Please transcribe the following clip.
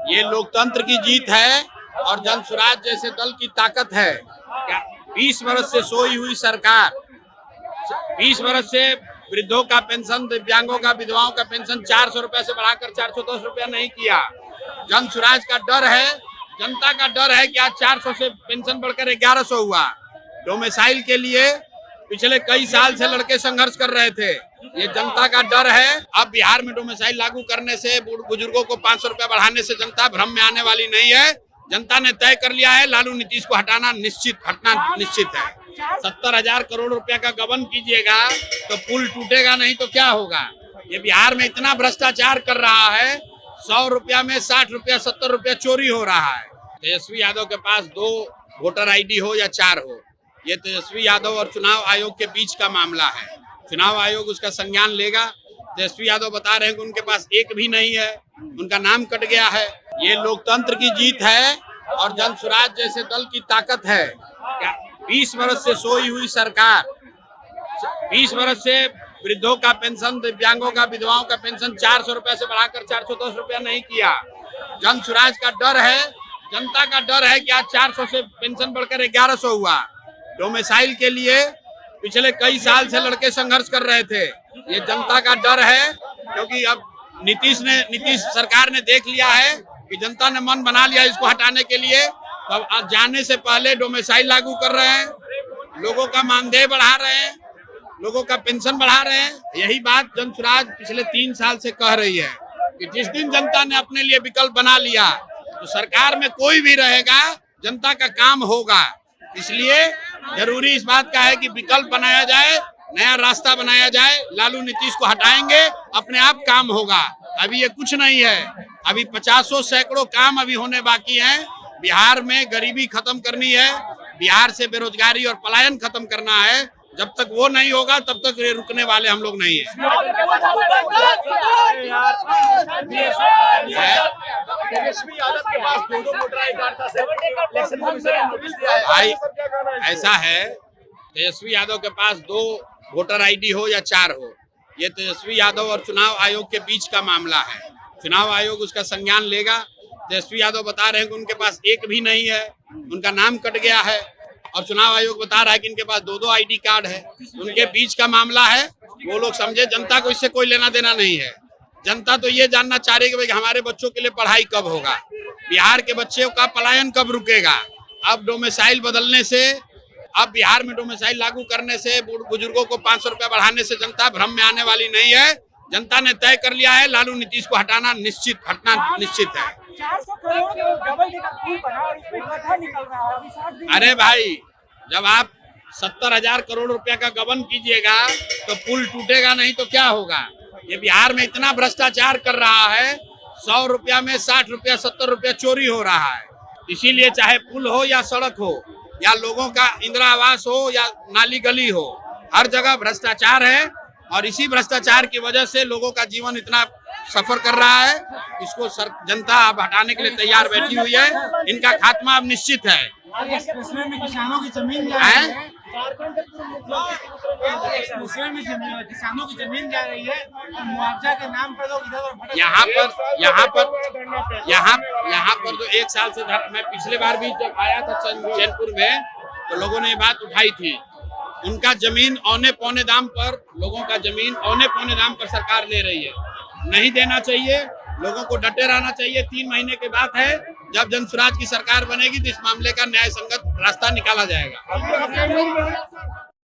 ये लोकतंत्र की जीत है और जन स्वराज जैसे दल की ताकत है। 20 वर्ष से सोई हुई सरकार, 20 वर्ष से वृद्धों का पेंशन, दिव्यांगों का, विधवाओं का पेंशन 400 रुपया से बढ़ाकर 410 रुपया नहीं किया। जन स्वराज का डर है, जनता का डर है कि आज 400 से पेंशन बढ़कर 1100 हुआ। डोमिसाइल के लिए पिछले कई साल से लड़के संघर्ष कर रहे थे, ये जनता का डर है। अब बिहार में डोमिसाइल लागू करने से, बुजुर्गों को 500 रुपया बढ़ाने से जनता भ्रम में आने वाली नहीं है। जनता ने तय कर लिया है, लालू नीतीश को हटना निश्चित है। 70,000 करोड़ रुपया का गबन कीजिएगा तो पुल टूटेगा नहीं तो क्या होगा। ये बिहार में इतना भ्रष्टाचार कर रहा है, 100 रुपया में 60 रुपया 70 रुपया चोरी हो रहा है। तेजस्वी यादव के पास 2 वोटर ID हो या 4 हो, ये तेजस्वी यादव और चुनाव आयोग के बीच का मामला है। चुनाव आयोग उसका संज्ञान लेगा। तेजस्वी यादव बता रहे हैं कि उनके पास एक भी नहीं है, उनका नाम कट गया है। ये लोकतंत्र की जीत है और जन स्वराज जैसे दल की ताकत है। 20 वर्ष से सोई हुई सरकार, 20 वर्ष से वृद्धों का पेंशन, दिव्यांगों का, विधवाओं का पेंशन 400 रुपया से बढ़ाकर 410 रुपया नहीं किया। जन स्वराज का डर है, जनता का डर है कि आज 400 से पेंशन बढ़कर 1100 हुआ। डोमिसाइल के लिए पिछले कई साल से लड़के संघर्ष कर रहे थे, ये जनता का डर है। क्योंकि अब नीतीश सरकार ने देख लिया है कि जनता ने मन बना लिया इसको हटाने के लिए, तो अब जाने से पहले डोमिसाइल लागू कर रहे हैं, लोगों का मानदेय बढ़ा रहे हैं, लोगों का पेंशन बढ़ा रहे हैं। यही बात जन स्वराज पिछले 3 साल से कह रही है कि जिस दिन जनता ने अपने लिए विकल्प बना लिया तो सरकार में कोई भी रहेगा, जनता का काम होगा। इसलिए जरूरी इस बात का है कि विकल्प बनाया जाए, नया रास्ता बनाया जाए। लालू नीतीश को हटाएंगे, अपने आप काम होगा। अभी ये कुछ नहीं है, अभी 50 सैकड़ों काम अभी होने बाकी हैं। बिहार में गरीबी खत्म करनी है, बिहार से बेरोजगारी और पलायन खत्म करना है। जब तक वो नहीं होगा तब तक ये रुकने वाले हम लोग नहीं है। भाई ऐसा है, तेजस्वी यादव के पास 2 वोटर ID हो या 4 हो, ये तेजस्वी यादव और चुनाव आयोग के बीच का मामला है। चुनाव आयोग उसका संज्ञान लेगा। तेजस्वी यादव बता रहे हैं कि उनके पास एक भी नहीं है, उनका नाम कट गया है। और चुनाव आयोग बता रहा है कि इनके पास 2 ID कार्ड है। उनके बीच का मामला है, वो लोग समझे। जनता को इससे कोई लेना देना नहीं है। जनता तो ये जानना चाह रही है कि हमारे बच्चों के लिए पढ़ाई कब होगा, बिहार के बच्चों का पलायन कब रुकेगा। अब डोमिसाइल बदलने से, अब बिहार में डोमिसाइल लागू करने से, बुजुर्गों को 500 रुपया बढ़ाने से जनता भ्रम में आने वाली नहीं है। जनता ने तय कर लिया है, लालू नीतीश को हटना निश्चित है। 400 करोड़ डबल डेकर पुल बना और इसमें गड्ढा निकल रहा है। अभी 60 दिन। अरे भाई, जब आप 70,000 करोड़ रुपया का गबन कीजिएगा तो पुल टूटेगा नहीं तो क्या होगा। ये बिहार में इतना भ्रष्टाचार कर रहा है, 100 रुपया में 60 रुपया 70 रुपया चोरी हो रहा है। इसीलिए चाहे पुल हो या सड़क हो या लोगों का इंदिरा आवास हो या नाली गली हो, हर जगह भ्रष्टाचार है। और इसी भ्रष्टाचार की वजह से लोगों का जीवन इतना सफर कर रहा है। इसको जनता अब हटाने के लिए तैयार बैठी हुई है। इनका खात्मा अब निश्चित है। में किसानों की जमीन जा रही है, किसानों की जमीन जा रही है, मुआवजा के नाम पर लोग इधर यहाँ पर जो 1 साल से, मैं पिछले बार भी जब आया था चैनपुर में तो लोगों ने ये बात उठाई थी। उनका जमीन औने पौने दाम पर, लोगों का जमीन औने पौने दाम पर सरकार ले रही है। नहीं देना चाहिए, लोगों को डटे रहना चाहिए। 3 महीने के बाद है, जब जन स्वराज की सरकार बनेगी तो इस मामले का न्याय संगत रास्ता निकाला जाएगा।